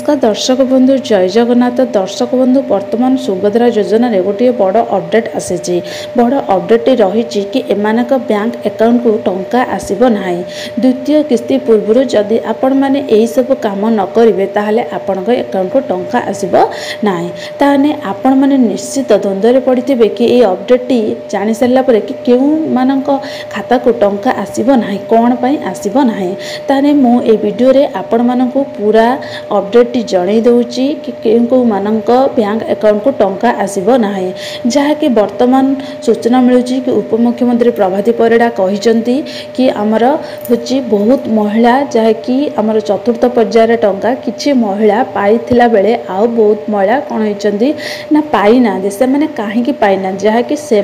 नमस्कार दर्शक बंधु जय जगन्नाथ दर्शक बंधु वर्तमान सुभद्रा योजना रे गोटे बड़ अपडेट आसी बड़ अपडेट रही कि एमानक बैंक अकाउंट को टंका आसीबो नाही। द्वितीय किस्ती पूर्व जदि आपण माने एही सब काम न करिवे ताहले आपनक अकाउंट को टंका आसीबो नाही। ताने आपण माने निश्चित द्वंद्व रे पड़िथिबे कि ए अपडेट टी जानि सारला परे कि केउ मानक खाता को टंका आसीबो नाही, कोन पई आसीबो नाही। ताने मो ए वीडियो रे आपण मानक पूरा अपडेट टी जणै दउची कि केउ मानक बैंक अकाउंट को टंका आसीबो नाही। जहा कि वर्तमान सूचना मिलुची कि उपमुख्यमंत्री प्रभाती परिडा कहिसंती कि हमर होची बहुत महिला जहा कि हमर चतुर्थ पर्यायर टंका किछि महिला पाइथिला बेले आ बहुत महिला कोन होइचंती ना पाइना से माने काहे कि पाइना जहा कि से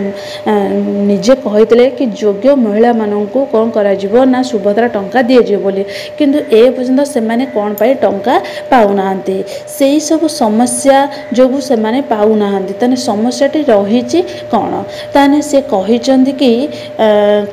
निजे कहितले कि योग्य महिला माननकु कोन करा जिवो ना सुभद्रा टंका दिए जिवो बोली, किंतु ए पर्यंत से माने कोन पाई टंका पाउनाहांती से सब समस्या जो से माने पाउनाहांती। तने समस्याटी रही कौन ताने से कहिचंती कि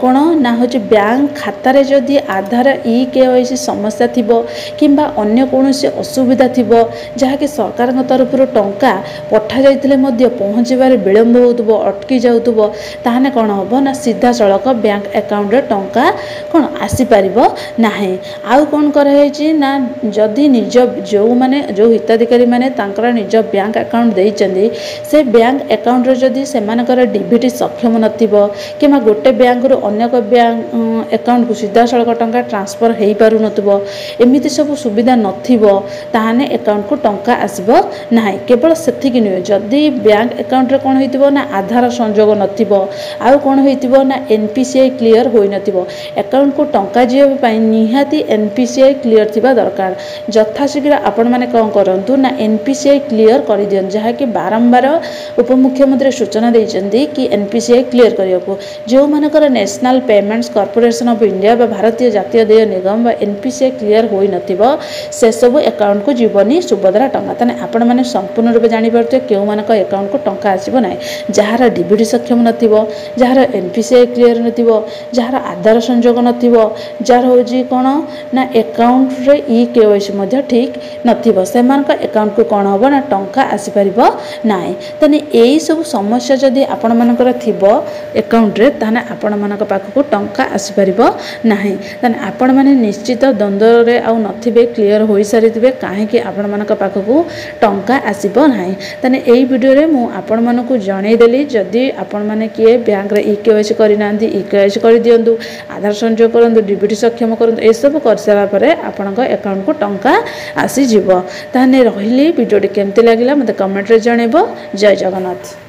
कौन ना हो बैंक खाता रे जदि आधार ई केवाईसी समस्या थिबो किंबा अन्य कोनोसी असुविधा थिबो जहा कि सरकार तरफ टंका पठा जाइतिले मध्य पहुँचबार विलंब होतबो अटकी जाउतबो ताने कौन हबो ना सीधा सड़क बैंक अकाउंट रे टंका कौन आसी परिबो नाही। आउ कौन कराई ना जदि निज जो माने जो हिताधिकारी माने तांकर निज बैंक अकाउंट देइचंदी से बैंक अकाउंट रे जदि से मानकर डीबीटी सक्षम नथिबो किमा गोटे बैंक रो अन्य को बैंक अकाउंट को सीधा सड़क टंका ट्रांसफर हेई पारु नथिबो एमिति सब सुविधा नथिबो ताहाने अकाउंट को टंका आसीबो नाही। केवल सेथि कि नै जदि बैंक अकाउंट रे कोन होइतिबो ना आधार संयोग नथिबो आ कोन होइतिबो ना एनपीसीआई क्लियर होई नथिबो अकाउंट को टंका जियो पई निहाती एनपीसीआई क्लियर थिबा दरकार। यथाशीघ्र आपण माने कौन करंतु ना एनपीसीआई क्लियर कर दियन जहा कि बारंबार उपमुख्यमंत्री सूचना देइचंदी कि एनपीसीआई क्लियर करियको जो मानकर national payments corporation of India बा भारतीय जातीय देय निगम बा एनपीसीआई क्लियर होई नथिबो से सब अकाउंट को जीवनी सुभद्रा टंका। तने आपण माने संपूर्ण रूप जानि परते केउ मानक अकाउंट को टंका आसीबो नै जहार डीबीटी सक्षम नथिबो जहार एनपीसीआई क्लियर नथिबो जहार आधार संयोग नथिबो जहार होजी कोन ना अकाउंट रे ई केवाईसी मध्य ठीक नथिबो सेमानक अकाउंट को कोन हबो ना टंका आसी परिबो नाही। तने एई सब समस्या जदि आपण मानकर थिबो अकाउंट रे ताने आपण मानक पाख को टंका आसी परिबो नाही। तने आपण माने निश्चित द्वंद्व रे आ नथिबे क्लियर होई सारिथिबे काहे कि आपण मानक पाख को टंका आसीबो नाही। तने एई वीडियो रे मु आपण मानकु जणै देली जदि आपण माने किए बैंक रे ई केवाईसी करि नांदी ई केवाईसी करि दियंतु आधार संयोग करंतु डीबीटी सक्षम करंतु ए सब कर सारा परे आपनक अकाउंट को टंका आसी जीवो। ताने रहिली वीडियो केमती लागिला मते कमेंट रे जणेबो। जय जगन्नाथ।